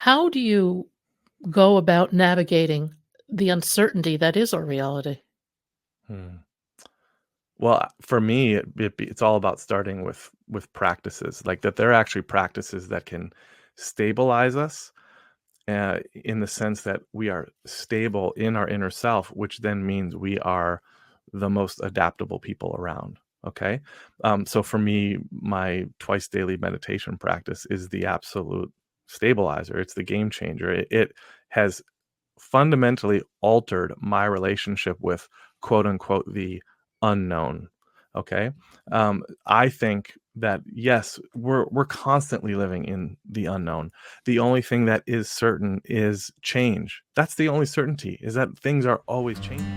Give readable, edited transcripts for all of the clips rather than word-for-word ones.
How do you go about navigating the uncertainty that is our reality? Hmm. Well, for me, it's all about starting with practices, like that. There are actually practices that can stabilize us, in the sense that we are stable in our inner self, which then means we are the most adaptable people around. Okay, so for me, my twice daily meditation practice is the absolute stabilizer. It's the game changer. It has fundamentally altered my relationship with quote unquote the unknown. Okay. I think that yes, we're constantly living in the unknown. The only thing that is certain is change. That's the only certainty, is that things are always changing.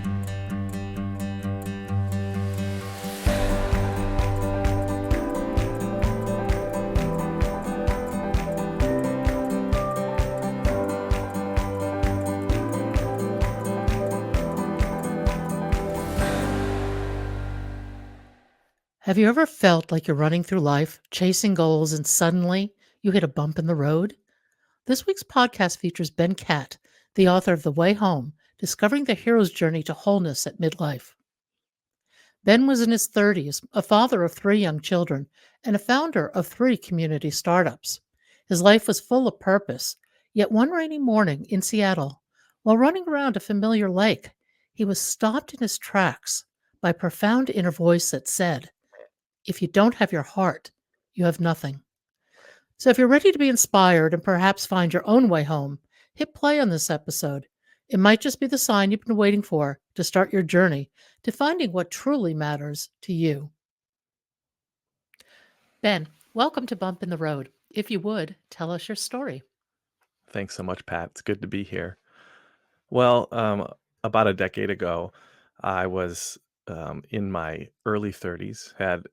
Have you ever felt like you're running through life, chasing goals, and suddenly you hit a bump in the road? This week's podcast features Ben Catt, the author of The Way Home, Discovering the Hero's Journey to Wholeness at Midlife. Ben was in his 30s, a father of three young children, and a founder of three community startups. His life was full of purpose, yet one rainy morning in Seattle, while running around a familiar lake, he was stopped in his tracks by a profound inner voice that said, "If you don't have your heart, you have nothing." So if you're ready to be inspired and perhaps find your own way home, hit play on this episode. It might just be the sign you've been waiting for to start your journey to finding what truly matters to you. Ben, welcome to Bump in the Road. If you would, tell us your story. Thanks so much, Pat. It's good to be here. Well, about a decade ago, I was in my early 30s, had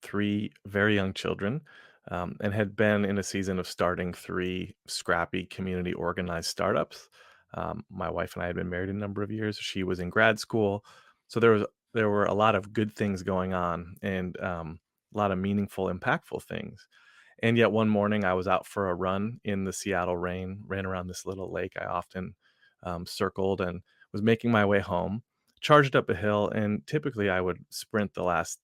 three very young children, and had been in a season of starting three scrappy community organized startups. My wife and I had been married a number of years. She was in grad school, so there were a lot of good things going on, and a lot of meaningful, impactful things. And yet one morning I was out for a run in the Seattle rain, ran around this little lake I often circled, and was making my way home, charged up a hill, and typically I would sprint the last,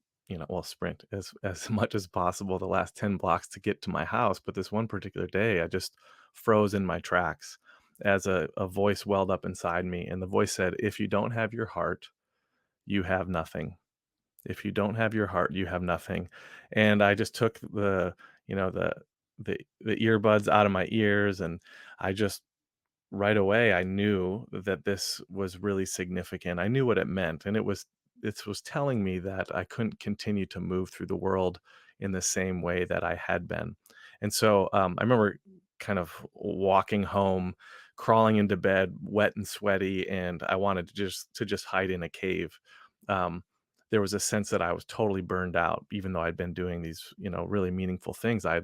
well, sprint as much as possible the last 10 blocks to get to my house. But this one particular day, I just froze in my tracks as a voice welled up inside me. And the voice said, "If you don't have your heart, you have nothing. If you don't have your heart, you have nothing." And I just took you know, the earbuds out of my ears, and I just right away I knew that this was really significant. I knew what it meant, and it was telling me that I couldn't continue to move through the world in the same way that I had been. And so I remember kind of walking home, crawling into bed, wet and sweaty, and I wanted to just hide in a cave. Um, there was a sense that I was totally burned out, even though I'd been doing these, really meaningful things. I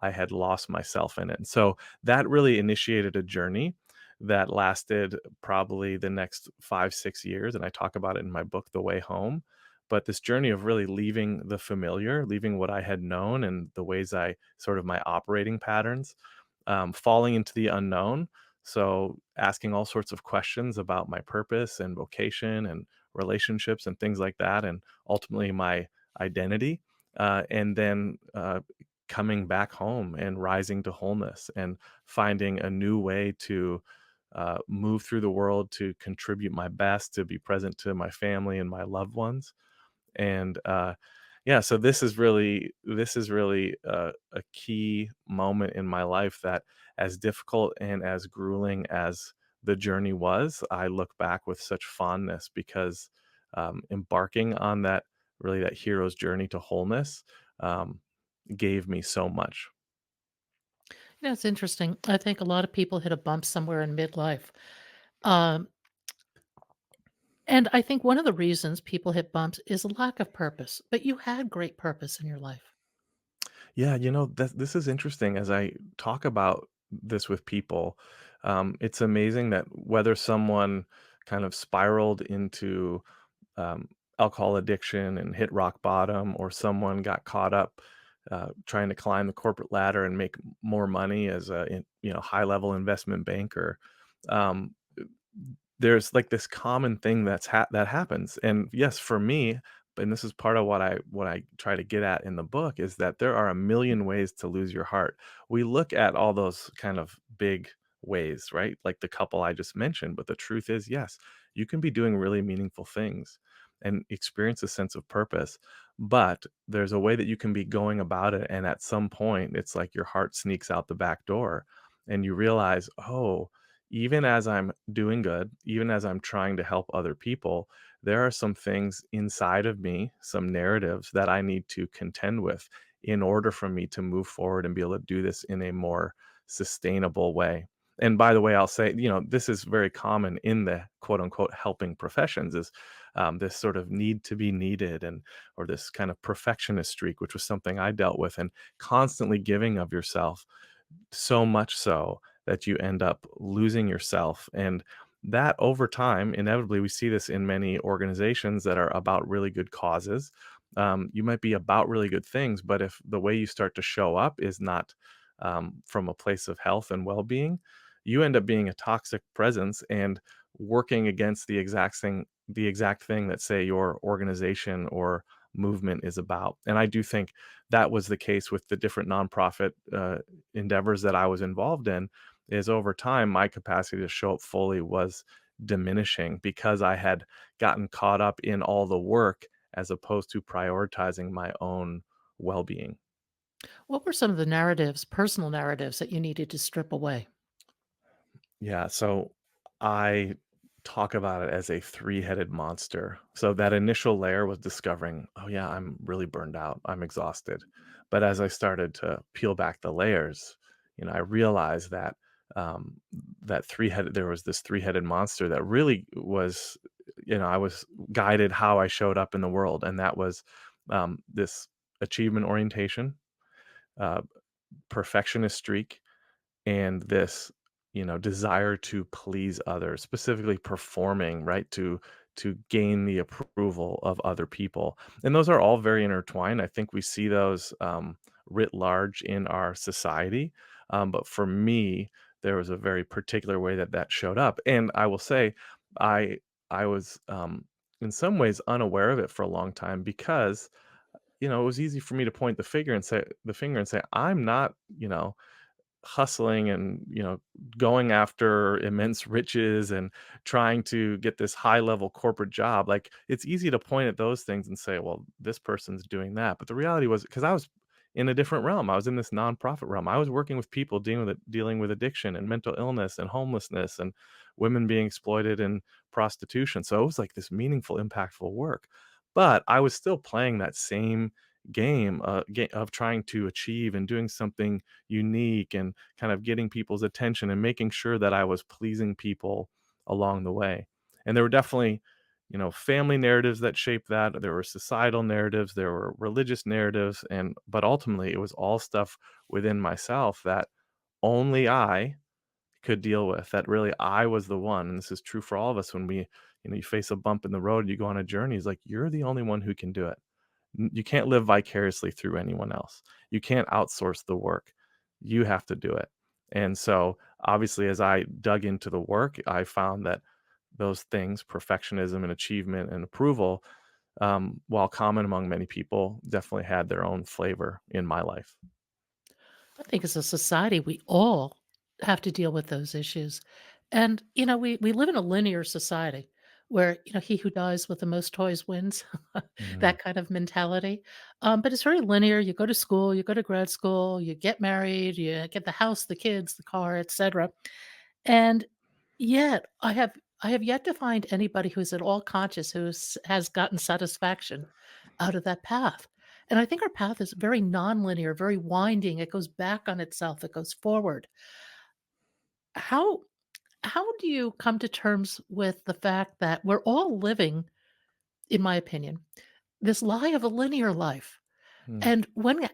had lost myself in it, and so that really initiated a journey that lasted probably the next 5, 6 years, and I talk about it in my book, The Way Home. But this journey of really leaving the familiar, leaving what I had known and the ways I sort of my operating patterns, falling into the unknown. So asking all sorts of questions about my purpose and vocation and relationships and things like that, and ultimately my identity, and then coming back home and rising to wholeness and finding a new way to move through the world, to contribute my best, to be present to my family and my loved ones. And yeah, so this is really a key moment in my life that, as difficult and as grueling as the journey was, I look back with such fondness because embarking on that hero's journey to wholeness um, gave me so much. It's interesting. I think a lot of people hit a bump somewhere in midlife. Um, and I think one of the reasons people hit bumps is a lack of purpose, but you had great purpose in your life. Yeah, this is interesting as I talk about this with people. It's amazing that whether someone kind of spiraled into um, alcohol addiction and hit rock bottom, or someone got caught up trying to climb the corporate ladder and make more money as a high level investment banker. Um, there's like this common thing that happens, and yes, for me, and this is part of what I try to get at in the book, is that there are a million ways to lose your heart. We look at all those kind of big ways, right? Like the couple I just mentioned, but the truth is, yes, you can be doing really meaningful things and experience a sense of purpose, but there's a way that you can be going about it, and at some point, it's like your heart sneaks out the back door, and you realize, "Oh, even as I'm doing good, even as I'm trying to help other people, there are some things inside of me, some narratives that I need to contend with in order for me to move forward and be able to do this in a more sustainable way." And by the way, I'll say, this is very common in the quote unquote helping professions, is this sort of need to be needed, and or this kind of perfectionist streak, which was something I dealt with, and constantly giving of yourself, so much so that you end up losing yourself. And that over time, inevitably, we see this in many organizations that are about really good causes. You might be about really good things, but if the way you start to show up is not from a place of health and well being, you end up being a toxic presence and working against the exact thing that, say, your organization or movement is about. And I do think that was the case with the different nonprofit endeavors that I was involved in. Is over time, my capacity to show up fully was diminishing because I had gotten caught up in all the work as opposed to prioritizing my own well-being. What were some of the narratives, personal narratives that you needed to strip away? Yeah, so I talk about it as a three-headed monster. So that initial layer was discovering, oh yeah, I'm really burned out. I'm exhausted. But as I started to peel back the layers, I realized that um, there was this three-headed monster that really was, I was guided how I showed up in the world, and that was this achievement orientation, uh, perfectionist streak, and this desire to please others, specifically performing, right, to gain the approval of other people. And those are all very intertwined. I think we see those writ large in our society, but for me, there was a very particular way that showed up. And I will say, I was in some ways unaware of it for a long time because it was easy for me to point the finger and say I'm not, hustling and going after immense riches and trying to get this high level corporate job. Like, it's easy to point at those things and say, well, this person's doing that, but the reality was, because I was in a different realm, I was in this nonprofit realm, I was working with people dealing with addiction and mental illness and homelessness and women being exploited in prostitution. So it was like this meaningful, impactful work, but I was still playing that same game of trying to achieve and doing something unique and kind of getting people's attention and making sure that I was pleasing people along the way. And there were definitely, family narratives that shaped that. There were societal narratives, there were religious narratives, but ultimately it was all stuff within myself that only I could deal with. That really I was the one, and this is true for all of us when you face a bump in the road, you go on a journey. It's like you're the only one who can do it. You can't live vicariously through anyone else. You can't outsource the work. You have to do it. And so, obviously, as I dug into the work, I found that those things, perfectionism and achievement and approval, while common among many people, definitely had their own flavor in my life. I think as a society, we all have to deal with those issues. And, we live in a linear society where, he who dies with the most toys wins, Mhm. that kind of mentality. But it's very linear. You go to school, you go to grad school, you get married, you get the house, the kids, the car, etc. And yet I have yet to find anybody who's at all conscious has gotten satisfaction out of that path. And I think our path is very nonlinear, very winding. It goes back on itself, it goes forward. How how do you come to terms with the fact that we're all living, in my opinion, this lie of a linear life? Mm. And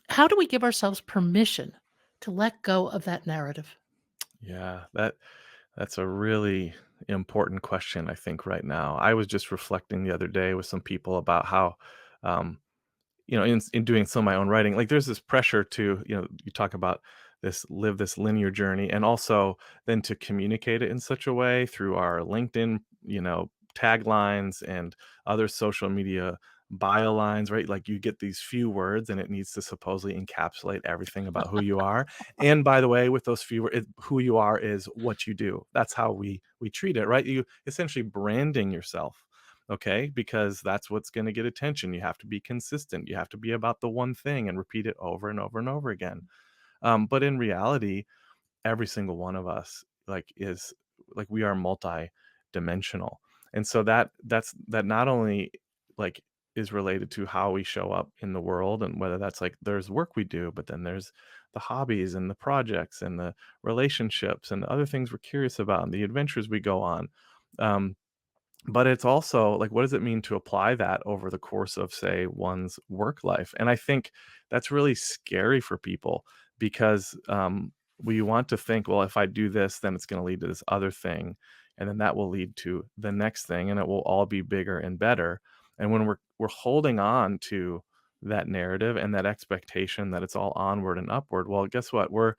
how do we give ourselves permission to let go of that narrative? Yeah, that's a really important question, I think, right now. I was just reflecting the other day with some people about how, um, in doing some of my own writing, like, there's this pressure to, you talk about live this linear journey, and also then to communicate it in such a way through our LinkedIn, taglines and other social media bio lines, right? Like, you get these few words and it needs to supposedly encapsulate everything about who you are. And by the way, with those who you are is what you do. That's how we treat it, right? You essentially branding yourself. Okay, because that's what's going to get attention. You have to be consistent. You have to be about the one thing and repeat it over and over and over again. But in reality, every single one of us, is like, we are multi-dimensional. And so that not only, like, is related to how we show up in the world, and whether that's, like, there's work we do, but then there's the hobbies and the projects and the relationships and the other things we're curious about and the adventures we go on. um, but it's also like, what does it mean to apply that over the course of, say, one's work life? And I think that's really scary for people, because we want to think, well, if I do this, then it's going to lead to this other thing, and then that will lead to the next thing, and it will all be bigger and better. And when we're holding on to that narrative and that expectation that it's all onward and upward, well, guess what? We're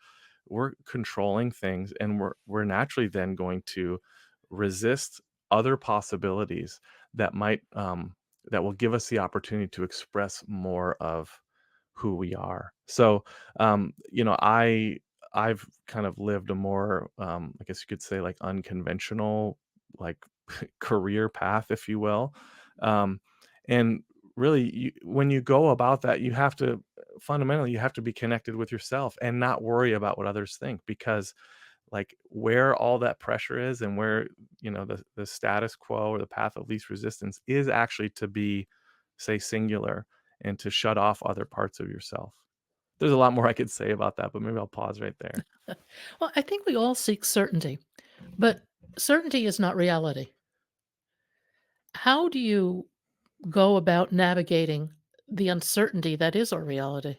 controlling things, and we're naturally then going to resist other possibilities that might that will give us the opportunity to express more of who we are. So, I've kind of lived a more, I guess you could say, like, unconventional, like, career path, if you will. Um, and really, when you go about that, you have to fundamentally, you have to be connected with yourself and not worry about what others think, because, like, where all that pressure is, and where, the status quo or the path of least resistance is actually to be, say, singular, and to shut off other parts of yourself. There's a lot more I could say about that, but maybe I'll pause right there. Well, I think we all seek certainty, but certainty is not reality. How do you go about navigating the uncertainty that is our reality?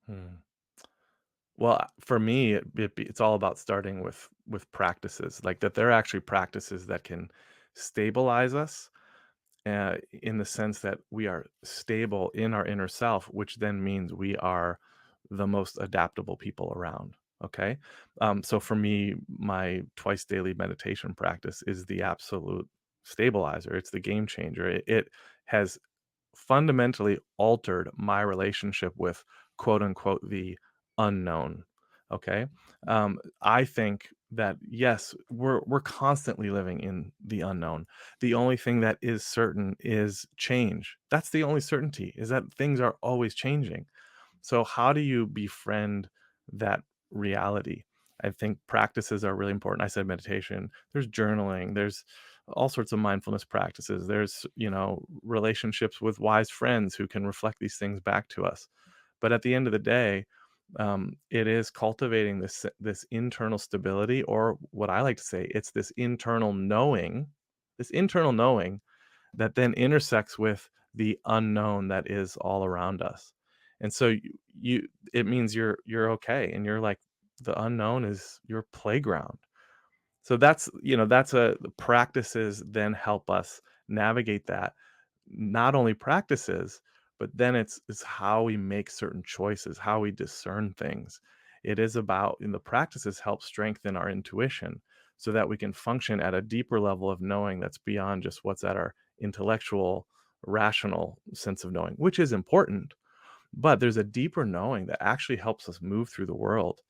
Hmm. Well, for me, it's all about starting with practices, like, that there are actually practices that can stabilize us, in the sense that we are stable in our inner self, which then means we are the most adaptable people around. Okay. So for me, my twice daily meditation practice is the absolute stabilizer. It's the game changer. It has fundamentally altered my relationship with, quote unquote, the unknown. Okay. I think that, yes, we're constantly living in the unknown. The only thing that is certain is change. That's the only certainty, is that things are always changing. So how do you befriend that reality? I think practices are really important. I said meditation, there's journaling, there's all sorts of mindfulness practices. There's, relationships with wise friends who can reflect these things back to us. But at the end of the day, it is cultivating this internal stability, or what I like to say, it's this internal knowing that then intersects with the unknown that is all around us. And so it means you're okay, and you're like, the unknown is your playground. So that's a the practices then help us navigate that. Not only practices, but then it's how we make certain choices, how we discern things. It is about, and the practices help strengthen our intuition, so that we can function at a deeper level of knowing that's beyond just what's at our intellectual, rational sense of knowing, which is important. But there's a deeper knowing that actually helps us move through the world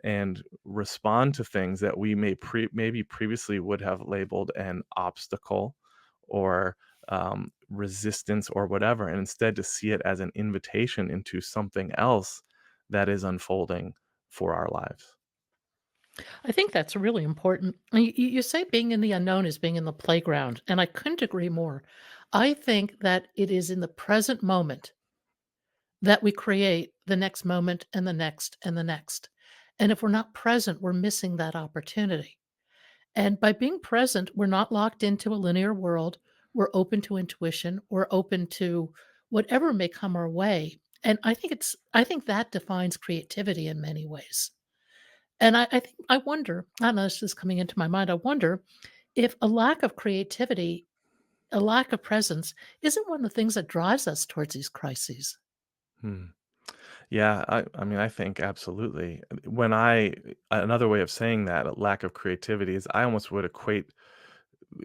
and respond to things that we maybe previously would have labeled an obstacle, or resistance, or whatever, and instead to see it as an invitation into something else that is unfolding for our lives. I think that's really important. And you say being in the unknown is being in the playground, and I couldn't agree more. I think that it is in the present moment that we create the next moment and the next and the next. And if we're not present, we're missing that opportunity. And by being present, we're not locked into a linear world. We're open to intuition. We're open to whatever may come our way. And I think that defines creativity in many ways. And I wonder, I don't know, this is coming into my mind. I wonder if a lack of creativity, a lack of presence isn't one of the things that drives us towards these crises. Hmm. Yeah, I mean, I think absolutely. When I another way of saying that, a lack of creativity is I almost would equate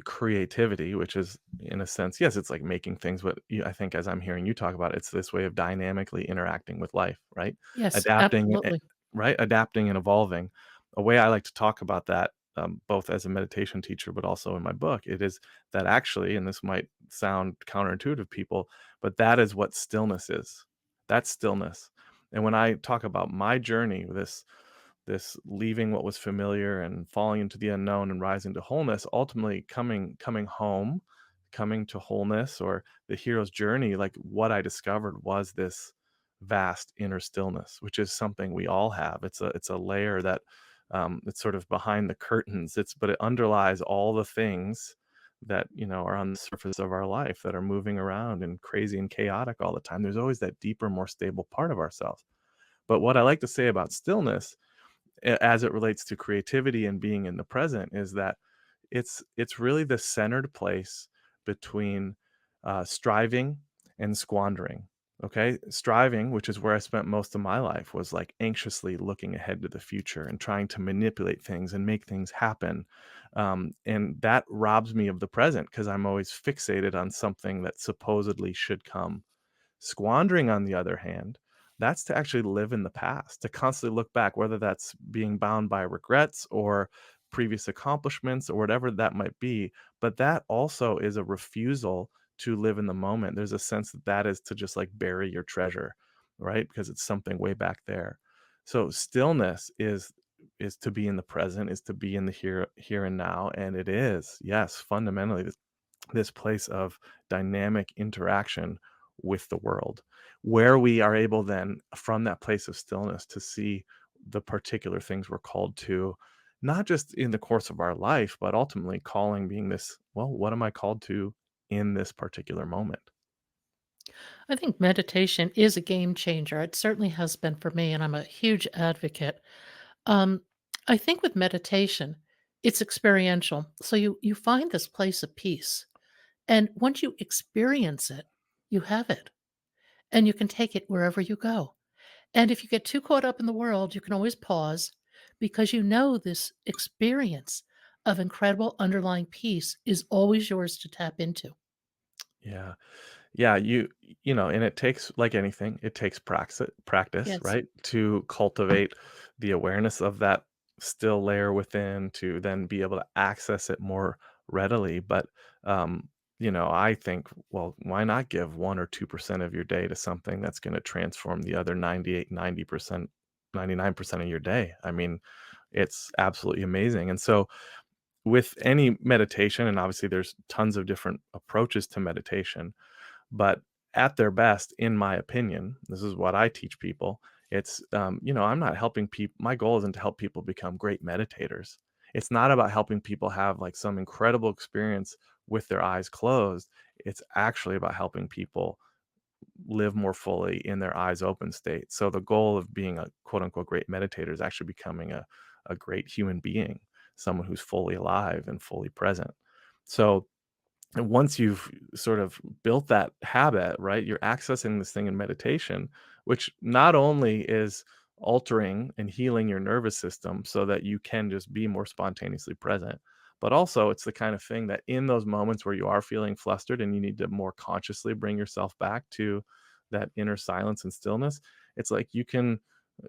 creativity, which is in a sense, yes, it's like making things, but I think as I'm hearing you talk about it, it's this way of dynamically interacting with life, right? Yes, Adapting, absolutely. right? Adapting and evolving. A way I like to talk about that, both as a meditation teacher, but also in my book, it is that actually, and this might sound counterintuitive to people, but that is what stillness is. That's stillness. And when I talk about my journey, this leaving what was familiar and falling into the unknown and rising to wholeness, ultimately coming home, coming to wholeness, or the hero's journey, like what I discovered was this vast inner stillness, which is something we all have. It's a layer that it's sort of behind the curtains. But it underlies all the things that are on the surface of our life that are moving around and crazy and chaotic all the time. There's always that deeper, more stable part of ourselves. But what I like to say about stillness as it relates to creativity and being in the present is that it's really the centered place between striving and squandering. Okay, striving, which is where I spent most of my life, was like anxiously looking ahead to the future and trying to manipulate things and make things happen, and that robs me of the present because I'm always fixated on something that supposedly should come. Squandering, on the other hand, that's to actually live in the past, to constantly look back, whether that's being bound by regrets or previous accomplishments or whatever that might be. But that also is a refusal to live in the moment. There's a sense that that is to just like bury your treasure, right? Because it's something way back there. So stillness is to be in the present, is to be in the here and now, and it is, yes, fundamentally this place of dynamic interaction with the world, where we are able then, from that place of stillness, to see the particular things we're called to, not just in the course of our life, but ultimately calling being this, well, what am I called to in this particular moment? I think meditation is a game changer. It certainly has been for me, and I'm a huge advocate. Um, I think with meditation, it's experiential. So you find this place of peace, and once you experience it, you have it, and you can take it wherever you go. And if you get too caught up in the world, you can always pause because you know this experience of incredible underlying peace is always yours to tap into. Yeah. Yeah, and it takes, like anything, it takes practice, Yes. right? To cultivate the awareness of that still layer within, to then be able to access it more readily. But I think, well, why not give 1 or 2% of your day to something that's going to transform the other 98, 90%, 99% of your day? I mean, it's absolutely amazing. And so with any meditation, and obviously there's tons of different approaches to meditation, but at their best, in my opinion, this is what I teach people. I'm not helping people. My goal isn't to help people become great meditators. It's not about helping people have like some incredible experience with their eyes closed. It's actually about helping people live more fully in their eyes open state. So the goal of being a quote unquote great meditator is actually becoming a great human being, someone who's fully alive and fully present. So and once you've sort of built that habit, right, you're accessing this thing in meditation, which not only is altering and healing your nervous system so that you can just be more spontaneously present, but also it's the kind of thing that in those moments where you are feeling flustered and you need to more consciously bring yourself back to that inner silence and stillness, it's like you can,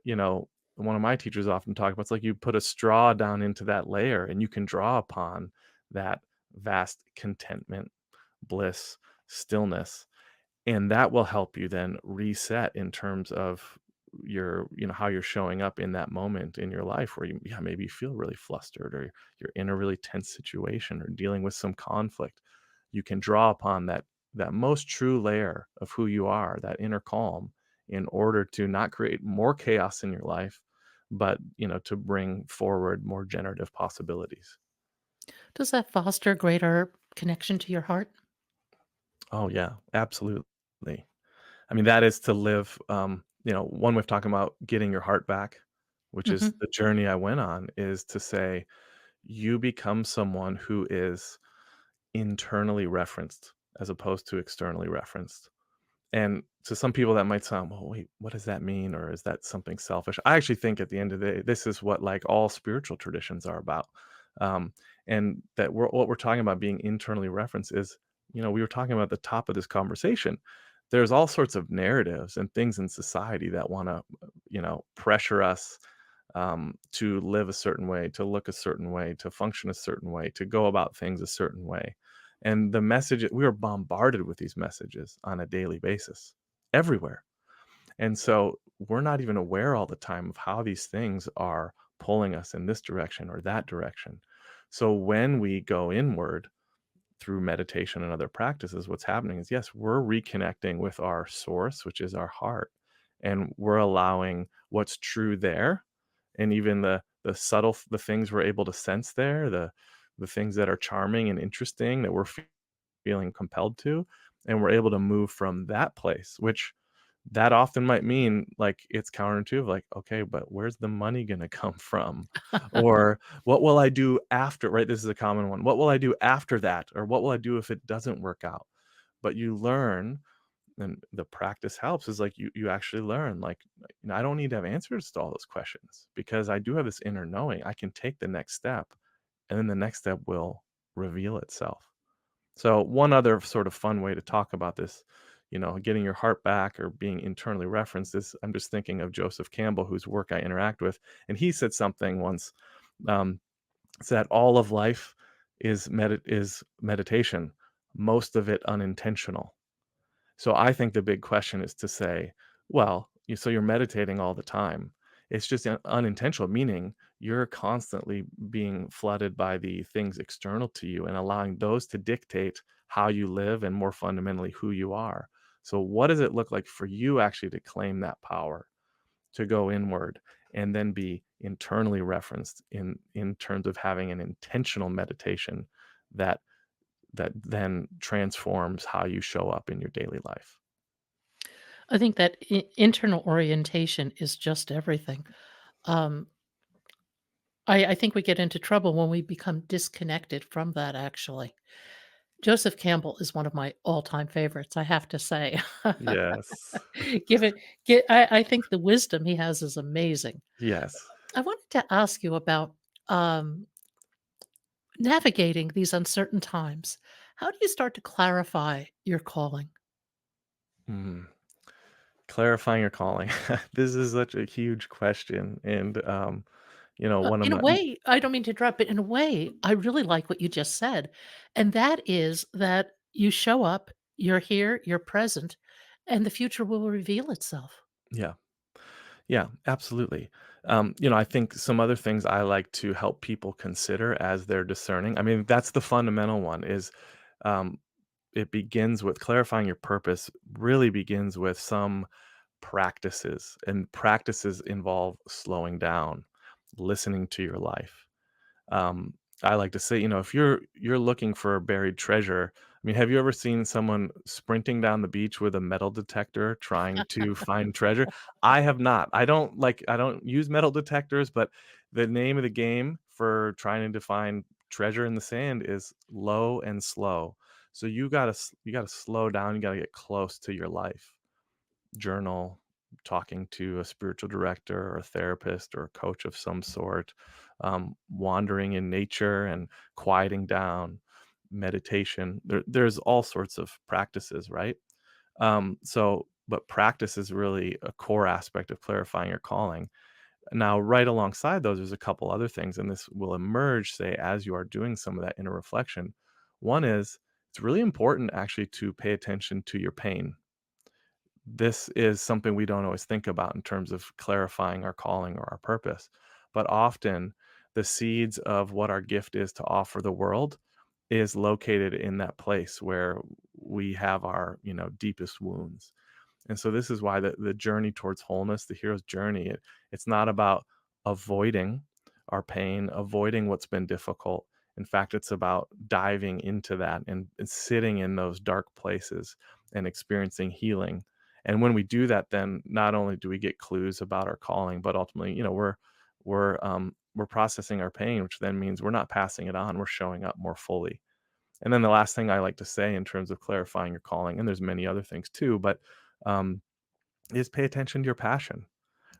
you know, one of my teachers often talk about, it's like you put a straw down into that layer and you can draw upon that vast contentment, bliss, stillness, and that will help you then reset in terms of how you're showing up in that moment in your life where maybe you feel really flustered or you're in a really tense situation or dealing with some conflict. You can draw upon that most true layer of who you are, that inner calm, in order to not create more chaos in your life, but to bring forward more generative possibilities. Does that foster greater connection to your heart? Oh yeah, absolutely. I mean, that is to live, one way of talking about getting your heart back, which is Mhm. the journey I went on, is to say, you become someone who is internally referenced as opposed to externally referenced. And to some people that might sound, well, wait, what does that mean? Or is that something selfish? I actually think at the end of the day, this is what like all spiritual traditions are about. Um, and that what we're talking about being internally referenced is, we were talking about at the top of this conversation. There's all sorts of narratives and things in society that want to, pressure us to live a certain way, to look a certain way, to function a certain way, to go about things a certain way. And the message, we are bombarded with these messages on a daily basis, everywhere. And so we're not even aware all the time of how these things are pulling us in this direction or that direction. So when we go inward through meditation and other practices, what's happening is, yes, we're reconnecting with our source, which is our heart. And we're allowing what's true there, and even the subtle the things we're able to sense there, the things that are charming and interesting that we're feeling compelled to, and we're able to move from that place, which that often might mean, like, it's counterintuitive, like, "Okay, but where's the money gonna come from?" Or, "What will I do after," right? This is a common one. "What will I do after that?" Or, "What will I do if it doesn't work out?" But you learn, and the practice helps, is, like, you actually learn, like, I don't need to have answers to all those questions because I do have this inner knowing. I can take the next step, and then the next step will reveal itself. So one other sort of fun way to talk about this, getting your heart back or being internally referenced is, I'm just thinking of Joseph Campbell, whose work I interact with, and he said something once, um, said all of life is meditation, most of it unintentional. So I think the big question is to say, well, so you're meditating all the time. It's just unintentional, meaning you're constantly being flooded by the things external to you and allowing those to dictate how you live and more fundamentally who you are. So what does it look like for you actually to claim that power, to go inward and then be internally referenced in terms of having an intentional meditation that then transforms how you show up in your daily life? I think that internal orientation is just everything. Um, I think we get into trouble when we become disconnected from that, actually. Joseph Campbell is one of my all-time favorites, I have to say. Yes. Give it I think the wisdom he has is amazing. Yes. I wanted to ask you about, um, navigating these uncertain times. How do you start to clarify your calling? Mm. Clarifying your calling. This is such a huge question, and, one of In a my way, I don't mean to interrupt, but in a way, I really like what you just said, and that is that you show up, you're here, you're present, and the future will reveal itself. yeah. Yeah, absolutely. I think some other things I like to help people consider as they're discerning. I mean, that's the fundamental one is, um, it begins with clarifying your purpose, really begins with some practices, and practices involve slowing down, listening to your life. Um, I like to say, if you're looking for a buried treasure, I mean, have you ever seen someone sprinting down the beach with a metal detector trying to find treasure? I have not. I don't use metal detectors, but the name of the game for trying to find treasure in the sand is low and slow. So you got to slow down, you got to get close to your life. Journal, talking to a spiritual director or a therapist or a coach of some sort, wandering in nature and quieting down, meditation. There's all sorts of practices, right? But practice is really a core aspect of clarifying your calling. Now, right alongside those, there's a couple other things, and this will emerge, say, as you are doing some of that inner reflection. One is it's really important actually to pay attention to your pain. This is something we don't always think about in terms of clarifying our calling or our purpose. But often, the seeds of what our gift is to offer the world is located in that place where we have our, deepest wounds. And so this is why the journey towards wholeness, the hero's journey, it's not about avoiding our pain, avoiding what's been difficult. In fact, it's about diving into that and sitting in those dark places and experiencing healing. And when we do that, then not only do we get clues about our calling, but ultimately, we're processing our pain, which then means we're not passing it on. We're showing up more fully. And then the last thing I like to say in terms of clarifying your calling, and there's many other things too, but um, is pay attention to your passion.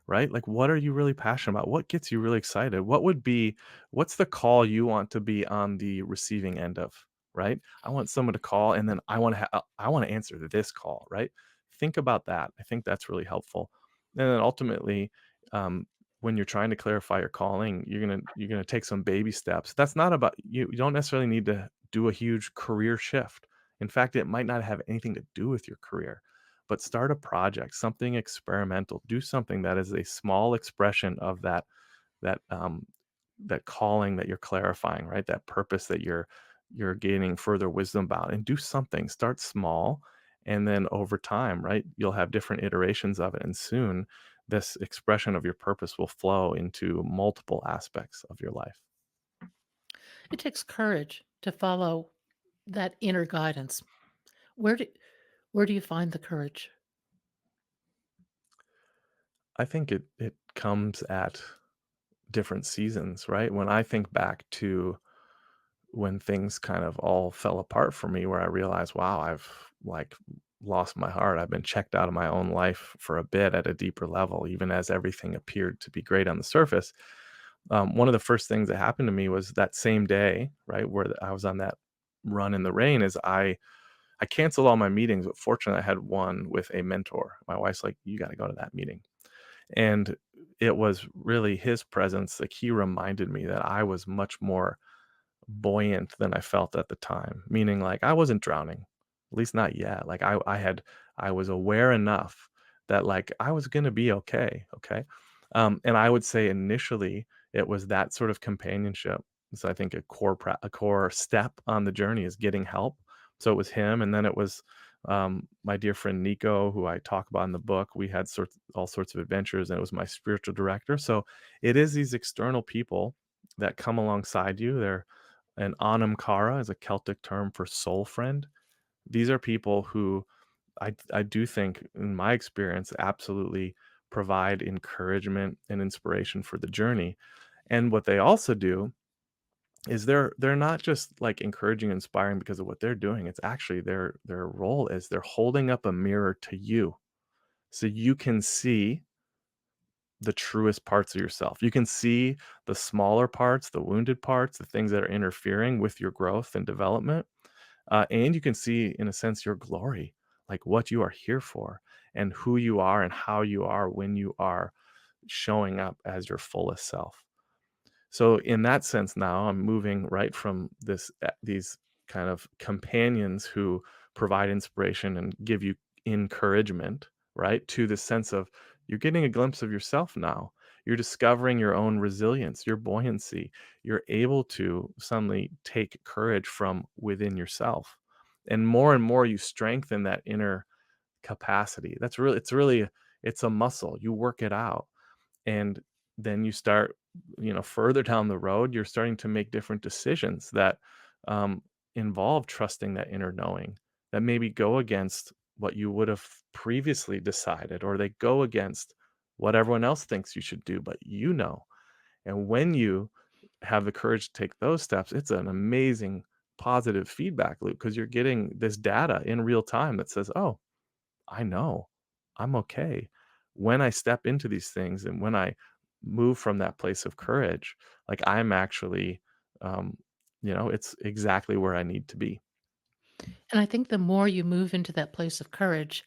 Right? Like, what are you really passionate about? What gets you really excited? What's the call you want to be on the receiving end of, right? I want someone to call and then I want to answer this call, right? Think about that. I think that's really helpful. And then ultimately, um, when you're trying to clarify your calling, you're gonna take some baby steps. That's not about you. You don't necessarily need to do a huge career shift. In fact, it might not have anything to do with your career, but start a project, something experimental. Do something that is a small expression of that that calling that you're clarifying, right? That purpose that you're gaining further wisdom about, and do something. Start small, and then over time, right? You'll have different iterations of it, and soon this expression of your purpose will flow into multiple aspects of your life. It takes courage to follow that inner guidance. Where do where do you find the courage? I think it comes at different seasons, right? When I think back to when things kind of all fell apart for me, where I realized, wow, I've like lost my heart. I've been checked out of my own life for a bit at a deeper level, even as everything appeared to be great on the surface. One of the first things that happened to me was that same day, right, where I was on that run in the rain, is I canceled all my meetings, but fortunately, I had one with a mentor. My wife's like, "You got to go to that meeting," and it was really his presence. Like he reminded me that I was much more buoyant than I felt at the time, meaning, like, I wasn't drowning, at least not yet. Like, I was aware enough that, like, I was gonna be okay, okay? And I would say initially, it was that sort of companionship. So I think a core step on the journey is getting help. So it was him, and then it was, my dear friend Nico, who I talk about in the book. We had all sorts of adventures, and it was my spiritual director. So it is these external people that come alongside you. They're an anamkara is a Celtic term for soul friend. These are people who I do think, in my experience, absolutely provide encouragement and inspiration for the journey. And what they also do is they're not just like encouraging and inspiring because of what they're doing. It's actually their role is they're holding up a mirror to you so you can see the truest parts of yourself. You can see the smaller parts, the wounded parts, the things that are interfering with your growth and development. And you can see, in a sense, your glory, like what you are here for and who you are and how you are when you are showing up as your fullest self. So in that sense now I'm moving right from these kind of companions who provide inspiration and give you encouragement, right? To the sense of you're getting a glimpse of yourself now. You're discovering your own resilience, your buoyancy. You're able to suddenly take courage from within yourself. And more you strengthen that inner capacity. It's a muscle. You work it out, and then you start, further down the road, you're starting to make different decisions that um, involve trusting that inner knowing, that maybe go against what you would have previously decided, or they go against what everyone else thinks you should do, but and when you have the courage to take those steps, it's an amazing positive feedback loop because you're getting this data in real time that says, oh, I know. I'm okay. When I step into these things and when I move from that place of courage, like I'm actually, um, it's exactly where I need to be. And I think the more you move into that place of courage,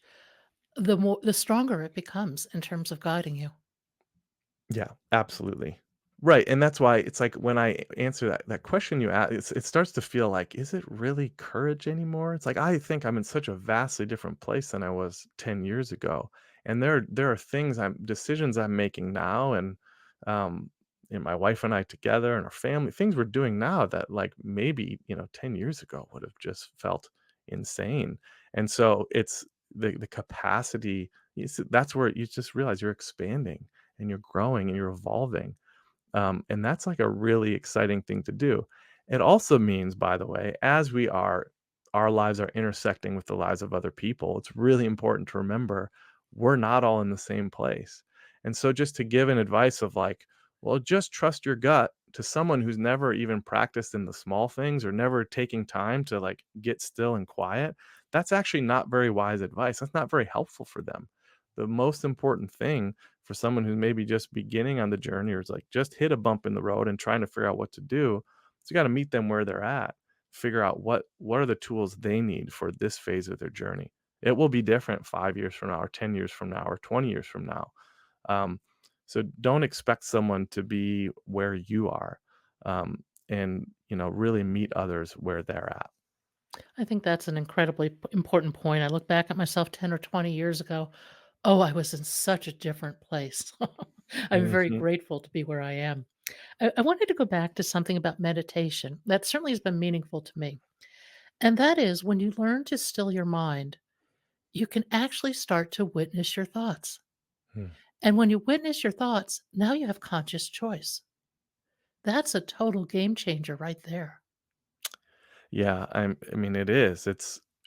the stronger it becomes in terms of guiding you. Yeah, absolutely. Right, and that's why it's like when I answer that question you ask, it starts to feel like, is it really courage anymore? It's like I think I'm in such a vastly different place than I was 10 years ago. And there are decisions I'm making now, um and my wife and I together and our family, things we're doing now that like maybe, 10 years ago would have just felt insane. And so it's the capacity, that's where you just realize you're expanding and you're growing and you're evolving. And that's like a really exciting thing to do. It also means, by the way, our lives are intersecting with the lives of other people. It's really important to remember we're not all in the same place. And so, just to give an advice of like, well, just trust your gut to someone who's never even practiced in the small things or never taking time to like get still and quiet, That's actually not very wise advice. That's not very helpful for them. The most important thing for someone who's maybe just beginning on the journey or is like just hit a bump in the road and trying to figure out what to do, is you got to meet them where they're at, figure out what are the tools they need for this phase of their journey. It will be different 5 years from now, or 10 years from now, or 20 years from now. Um, so don't expect someone to be where you are, and really meet others where they're at. I think that's an incredibly important point. I look back at myself 10 or 20 years ago. Oh, I was in such a different place. I'm very Mhm. grateful to be where I am. I wanted to go back to something about meditation that certainly has been meaningful to me. And that is when you learn to still your mind, you can actually start to witness your thoughts. Hmm. And when you witness your thoughts, now you have conscious choice. That's a total game changer right there. Yeah, I mean, it is.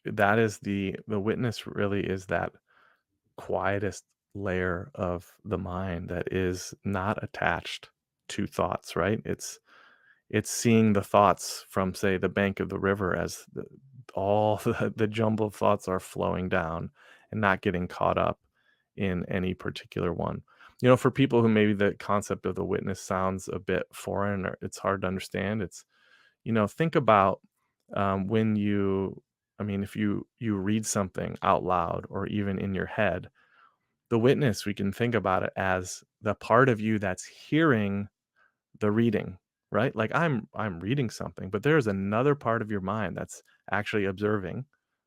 That is the witness really is that quietest layer of the mind that is not attached to thoughts, right? It's seeing the thoughts from, say, the bank of the river as all the jumble of thoughts are flowing down and not getting caught up in any particular one. For people who maybe the concept of the witness sounds a bit foreign or it's hard to understand, think about when I mean, if you read something out loud or even in your head, the witness, we can think about it as the part of you that's hearing the reading, right? Like I'm reading something, but there's another part of your mind that's actually observing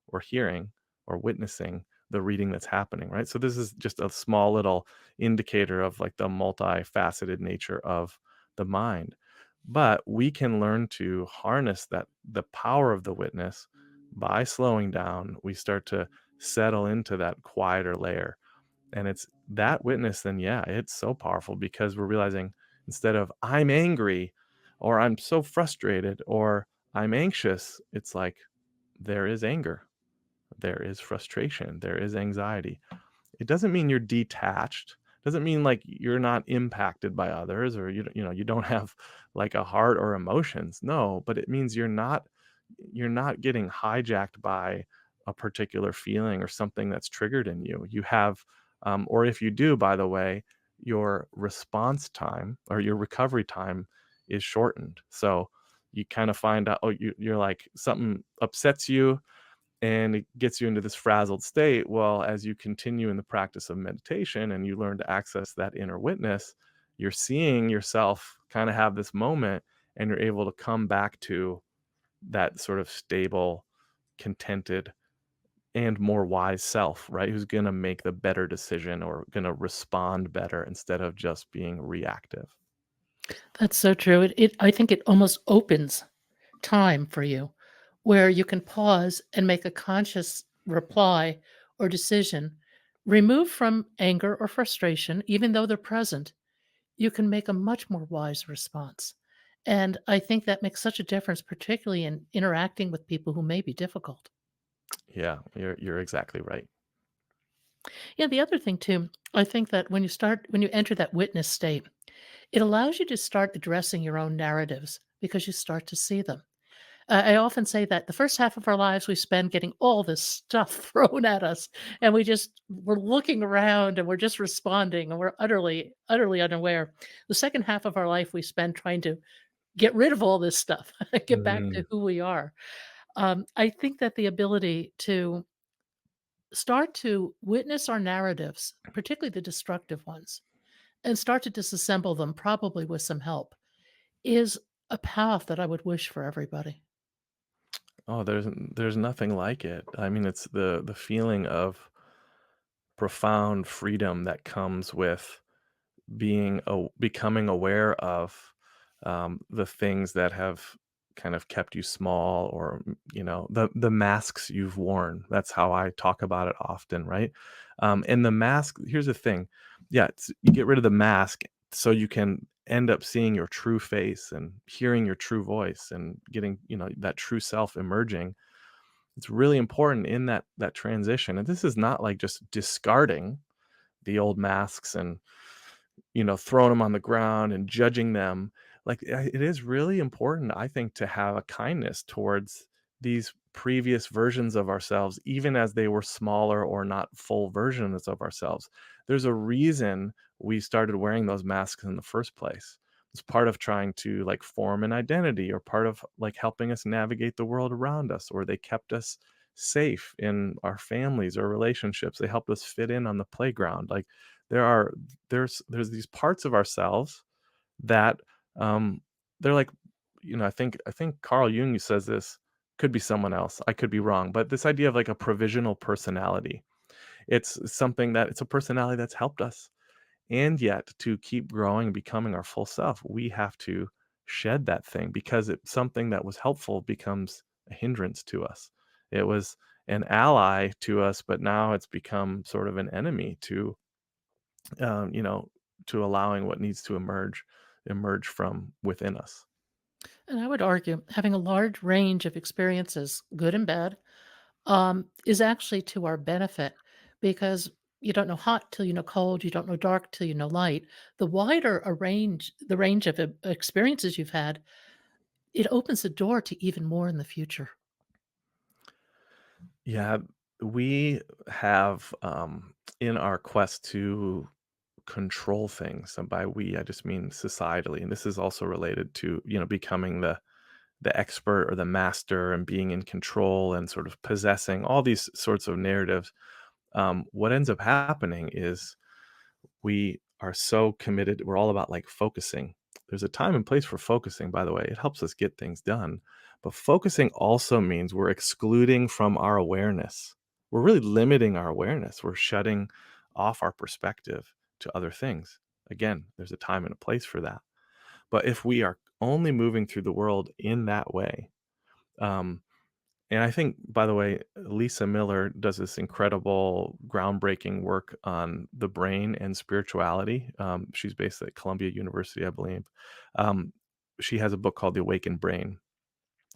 or hearing or witnessing the reading that's happening, right? So this is just a small little indicator of like the multifaceted nature of the mind. But we can learn to harness the power of the witness by slowing down. We start to settle into that quieter layer, and it's that witness, then yeah, it's so powerful because we're realizing instead of I'm angry or I'm so frustrated or I'm anxious, it's like there is anger, there is frustration, there is anxiety. It doesn't mean you're detached. Doesn't mean like you're not impacted by others or you don't have like a heart or emotions. No, but it means you're not getting hijacked by a particular feeling or something that's triggered in you. You have or if you do, by the way, your response time or your recovery time is shortened. So you kind of find out, oh, you're like something upsets you and it gets you into this frazzled state. Well, as you continue in the practice of meditation and you learn to access that inner witness, you're seeing yourself kind of have this moment and you're able to come back to that sort of stable, contented, and more wise self, right? Who's going to make the better decision or going to respond better instead of just being reactive. That's so true. I think it almost opens time for you where you can pause and make a conscious reply or decision. Remove from anger or frustration, even though they're present, you can make a much more wise response. And I think that makes such a difference, particularly in interacting with people who may be difficult. Yeah, you're exactly right. Yeah, the other thing too, I think that when you enter that witness state, it allows you to start addressing your own narratives because you start to see them. I often say that the first half of our lives we spend getting all this stuff thrown at us, and we're looking around and we're just responding and we're utterly unaware. The second half of our life we spend trying to get rid of all this stuff, get back to Mhm. who we are. I think that the ability to start to witness our narratives, particularly the destructive ones, and start to disassemble them, probably with some help, is a path that I would wish for everybody. Oh, there's nothing like it. I mean, it's the feeling of profound freedom that comes with becoming aware of the things that have kind of kept you small or the masks you've worn. That's how I talk about it often, right? And the mask, here's the thing. Yeah, you get rid of the mask so you can end up seeing your true face and hearing your true voice and getting that true self emerging. It's really important in that transition, and this is not like just discarding the old masks and throwing them on the ground and judging them. Like, it is really important, I think, to have a kindness towards these previous versions of ourselves, even as they were smaller or not full versions of ourselves. There's a reason we started wearing those masks in the first place. It's part of trying to like form an identity or part of like helping us navigate the world around us, or they kept us safe in our families or relationships. They helped us fit in on the playground. Like there are there's these parts of ourselves that um they're like, I think Carl Jung says this, could be someone else. I could be wrong, but this idea of like a provisional personality. It's something that it's a personality that's helped us. And yet to keep growing and becoming our full self, we have to shed that thing because it's something that was helpful becomes a hindrance to us. It was an ally to us, but now it's become sort of an enemy um, you know, to allowing what needs to emerge from within us. And I would argue having a large range of experiences, good and bad, is actually to our benefit because you don't know hot till you know cold, you don't know dark till you know light. The wider the range of experiences you've had, it opens the door to even more in the future. Yeah, we have in our quest to control things, and by we I just mean societally, and this is also related to becoming the expert or the master and being in control and sort of possessing all these sorts of narratives. What ends up happening is we are so committed. We're all about like focusing. There's a time and place for focusing, by the way. It helps us get things done. But focusing also means we're excluding from our awareness. We're really limiting our awareness. We're shutting off our perspective to other things. Again, there's a time and a place for that. But if we are only moving through the world in that way, um, and I think, by the way, Lisa Miller does this incredible, groundbreaking work on the brain and spirituality. She's based at Columbia University, I believe. Um, she has a book called The Awakened Brain.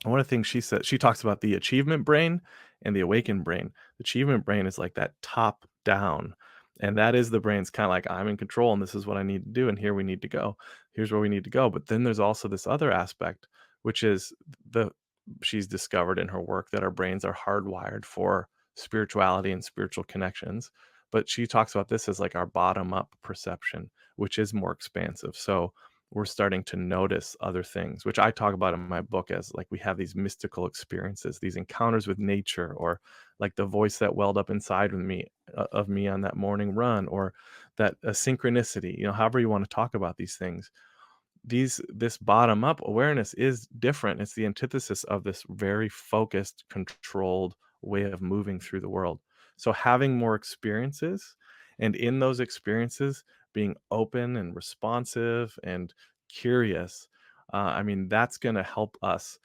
And one of the things she said, she talks about the achievement brain and the awakened brain. The achievement brain is like that top down. And that is the brain's kind of like, I'm in control and this is what I need to do. And here we need to go. Here's where we need to go. But then there's also this other aspect, which is the, she's discovered in her work that our brains are hardwired for spirituality and spiritual connections. But she talks about this as like our bottom up perception, which is more expansive. So we're starting to notice other things, which I talk about in my book as like we have these mystical experiences, these encounters with nature, or like the voice that welled up inside of me on that morning run, or that a synchronicity, however you want to talk about these things. This bottom up awareness is different. It's the antithesis of this very focused, controlled way of moving through the world. So having more experiences, and in those experiences being open and responsive and curious, I mean, that's going to help us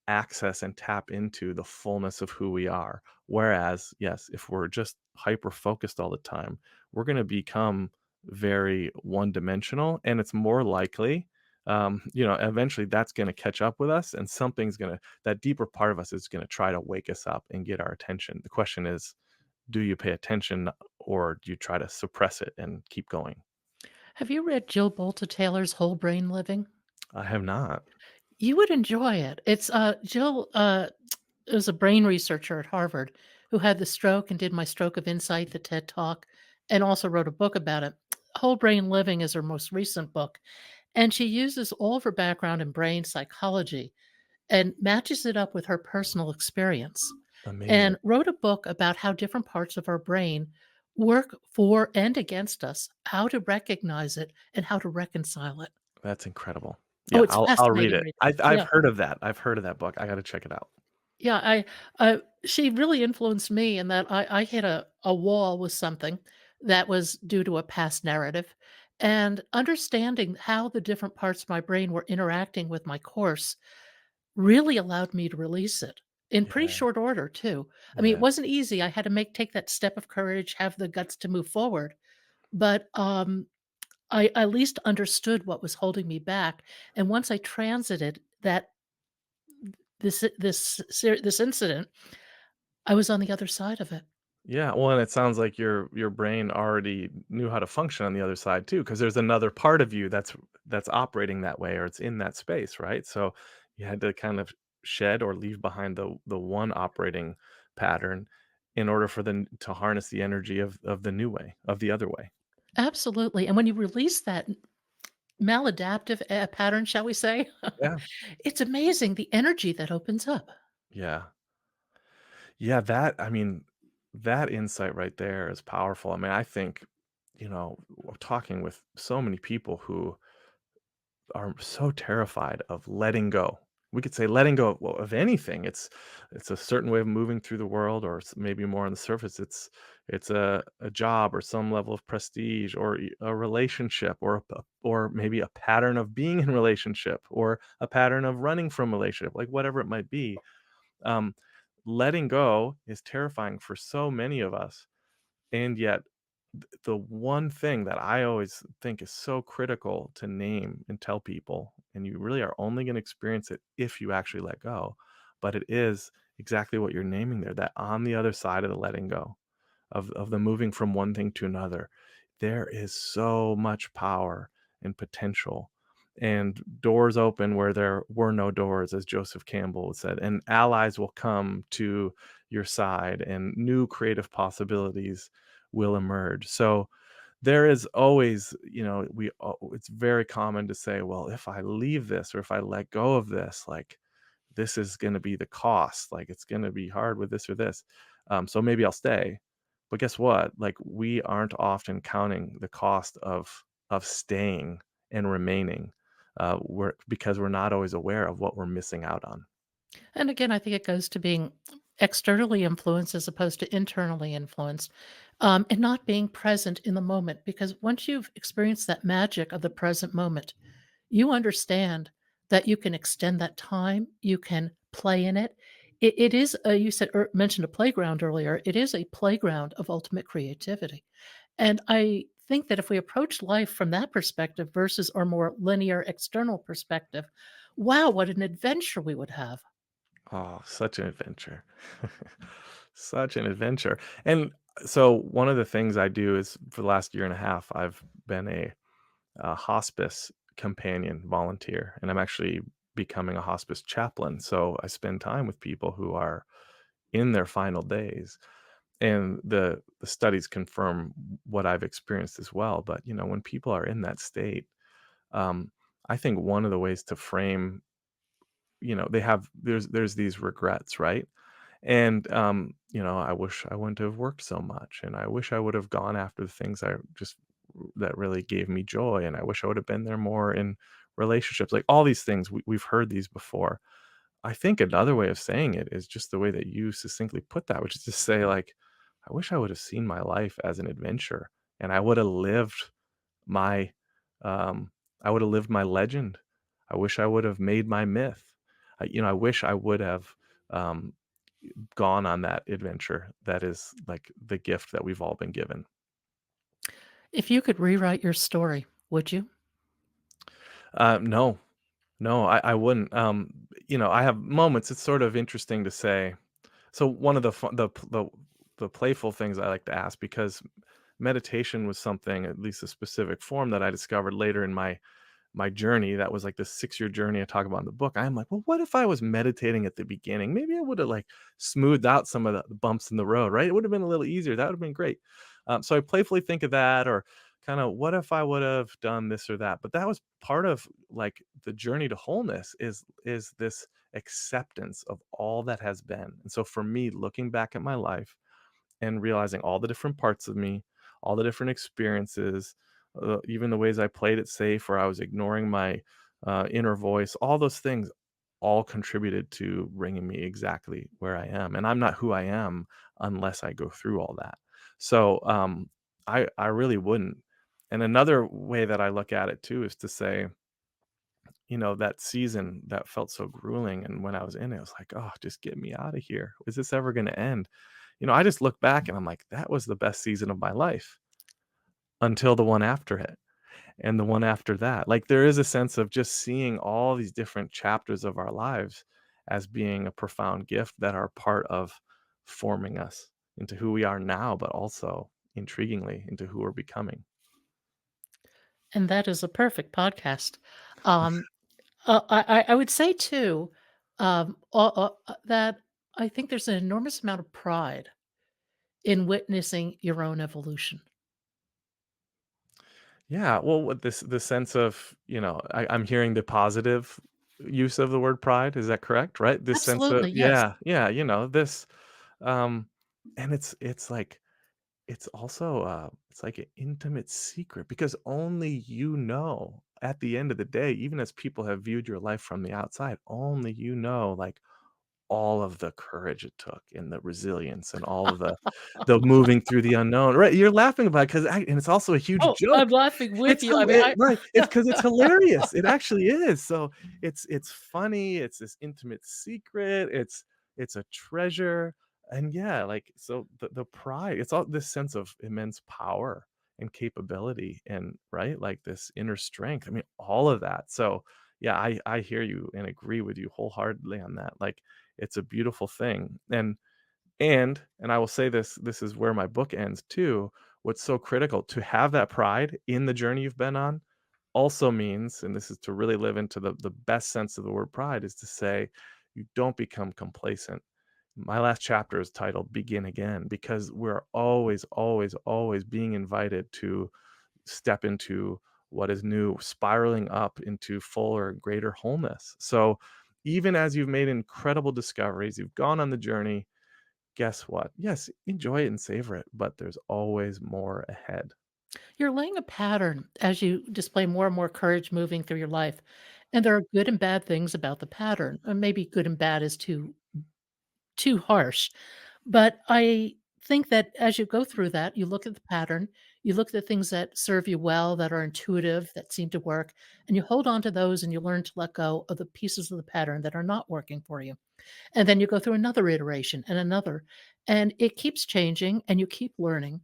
access and tap into the fullness of who we are. Whereas, yes, if we're just hyper focused all the time, we're going to become very one dimensional, and it's more likely, eventually that's going to catch up with us, and that deeper part of us is going to try to wake us up and get our attention. The question is, do you pay attention or do you try to suppress it and keep going? Have you read Jill Bolta Taylor's Whole Brain Living? I have not. You would enjoy it. It's Jill is a brain researcher at Harvard who had the stroke and did my Stroke of Insight, the TED Talk, and also wrote a book about it. Whole Brain Living is her most recent book, and she uses all of her background in brain psychology and matches it up with her personal experience Amazing. and wrote a book about how different parts of our brain work for and against us, how to recognize it and how to reconcile it. That's incredible. Oh, Yeah, it's I'll read fascinating it. reading. I've Yeah. heard of that. I've heard of that book. I got to check it out. Yeah, she really influenced me in that I hit a wall with something that was due to a past narrative, and understanding how the different parts of my brain were interacting with my course really allowed me to release it in pretty Yeah, short order too. I mean, it yeah. wasn't easy. I had to take that step of courage, have the guts to move forward, but I at least understood what was holding me back, and once I transited this incident, I was on the other side of it. Yeah, well, and it sounds like your brain already knew how to function on the other side too, because there's another part of you that's operating that way, or it's in that space, right? So you had to kind of shed or leave behind the one operating pattern in order for them to harness the energy of the new way, of the other way. Absolutely, and when you release that maladaptive, pattern, shall we say, Yeah. it's amazing the energy that opens up. Yeah. Yeah, that I mean, that insight right there is powerful. I mean, I think, talking with so many people who are so terrified of letting go. We could say letting go of, well, of anything. It's a certain way of moving through the world, or maybe more on the surface. It's a job or some level of prestige, or a relationship, or maybe a pattern of being in relationship, or a pattern of running from relationship, like whatever it might be. Um, Letting go is terrifying for so many of us, and yet the one thing that I always think is so critical to name and tell people, and you really are only going to experience it if you actually let go, but it is exactly what you're naming there, that on the other side of the letting go, of the moving from one thing to another, there is so much power and potential, and doors open where there were no doors, as Joseph Campbell said, and allies will come to your side, and new creative possibilities will emerge. So there is always, it's very common to say, well, if I leave this, or if I let go of this, like, this is going to be the cost. Like, it's going to be hard with this or this. So maybe I'll stay. But guess what? Like, we aren't often counting the cost of staying and remaining, because we're not always aware of what we're missing out on. And again, I think it goes to being externally influenced as opposed to internally influenced, and not being present in the moment. Because once you've experienced that magic of the present moment, you understand that you can extend that time, you can play in it. It is, you said, mentioned a playground earlier. It is a playground of ultimate creativity. And I think that if we approach life from that perspective versus our more linear external perspective, wow, what an adventure we would have. Oh, such an adventure. Such an adventure. And so one of the things I do is, for the last year and a half, I've been a hospice companion volunteer, and I'm actually becoming a hospice chaplain. So I spend time with people who are in their final days, and the studies confirm what I've experienced as well. But when people are in that state, um, I think one of the ways to frame, they have there's these regrets, right? And I wish I wouldn't have worked so much, and I wish I would have gone after the things that really gave me joy, and I wish I would have been there more in relationships. Like, all these things, we've heard these before. I think another way of saying it is just the way that you succinctly put that, which is to say, like, I wish I would have seen my life as an adventure, and my um I would have lived my legend. I wish I would have made my myth. I wish I would have um gone on that adventure that is, like, the gift that we've all been given. If you could rewrite your story, would you? No, no, I wouldn't. I have moments. It's sort of interesting to say. So one of the fun, the playful things I like to ask, because meditation was something, at least a specific form, that I discovered later in my journey. That was like the 6-year journey I talk about in the book. I'm like, well, what if I was meditating at the beginning? Maybe I would have, like, smoothed out some of the bumps in the road, right? It would have been a little easier. That would have been great. So I playfully think of that, or kind of, what if I would have done this or that? But that was part of, like, the journey to wholeness, is this acceptance of all that has been. And so for me, looking back at my life and realizing all the different parts of me, all the different experiences, even the ways I played it safe, or I was ignoring my inner voice, all those things all contributed to bringing me exactly where I am. And I'm not who I am unless I go through all that. So I really wouldn't. And another way that I look at it too is to say, that season that felt so grueling, and when I was in it, I was like, "Oh, just get me out of here. Is this ever gonna end?" I just look back and I'm like, "That was the best season of my life until the one after it, and the one after that." Like, there is a sense of just seeing all these different chapters of our lives as being a profound gift that are part of forming us into who we are now, but also, intriguingly, into who we're becoming. And that is a perfect podcast. Um, I would say too, that I think there's an enormous amount of pride in witnessing your own evolution. Yeah, well, with this the sense of, I'm hearing the positive use of the word pride, is that correct? Right? This sense of Absolutely, yes. yeah, this, um and it's like it's also, it's like an intimate secret because only you know at the end of the day, even as people have viewed your life from the outside, only you know, like, all of the courage it took and the resilience and all of the moving through the unknown, right? You're laughing about it 'cause and it's also a huge Oh, I'm joke. laughing with It's you. I mean, I right, it's because it's hilarious, it actually is, so it's funny, it's this intimate secret, it's a treasure, and yeah, like, so the pride, it's all this sense of immense power and capability and right, like, this inner strength, I mean, all of that, so, yeah, I hear you and agree with you wholeheartedly on that, like, it's a beautiful thing, and I will say this, this is where my book ends too. What's so critical to have that pride in the journey you've been on also means, and this is to really live into the best sense of the word pride, is to say you don't become complacent. My last chapter is titled Begin Again because we're always, always, always being invited to step into what is new, spiraling up into fuller, greater wholeness. So even as you've made incredible discoveries, you've gone on the journey, guess what? Yes, enjoy it and savor it, but there's always more ahead. you're laying a pattern as you display more and more courage moving through your life, and there are good and bad things about the pattern, maybe good and bad is too harsh. But I think that as you go through that, you look at the pattern, you look at the things that serve you well, that are intuitive, that seem to work, and you hold on to those and you learn to let go of the pieces of the pattern that are not working for you. And then you go through another iteration and another, and it keeps changing and you keep learning.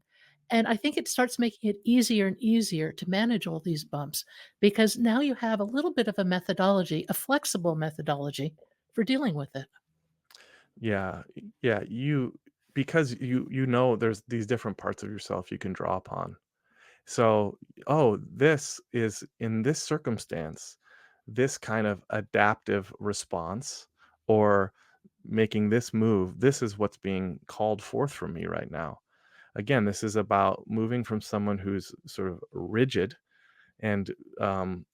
And I think it starts making it easier and easier to manage all these bumps because now you have a little bit of a methodology, a flexible methodology for dealing with it. Yeah, yeah, because you know there's these different parts of yourself you can draw upon. So, oh, this is in this circumstance, this kind of adaptive response or making this move, this is what's being called forth from me right now. Again, this is about moving from someone who's sort of rigid and um,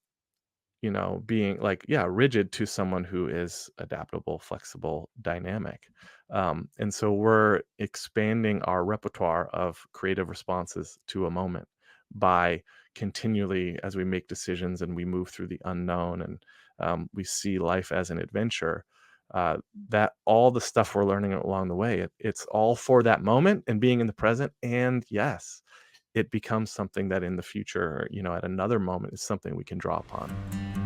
being like, yeah, rigid to someone who is adaptable, flexible, dynamic. And so we're expanding our repertoire of creative responses to a moment by continually, as we make decisions and we move through the unknown and we see life as an adventure. Uh, that all the stuff we're learning along the way, it's all for that moment and being in the present. And yes, it becomes something that in the future, at another moment is something we can draw upon.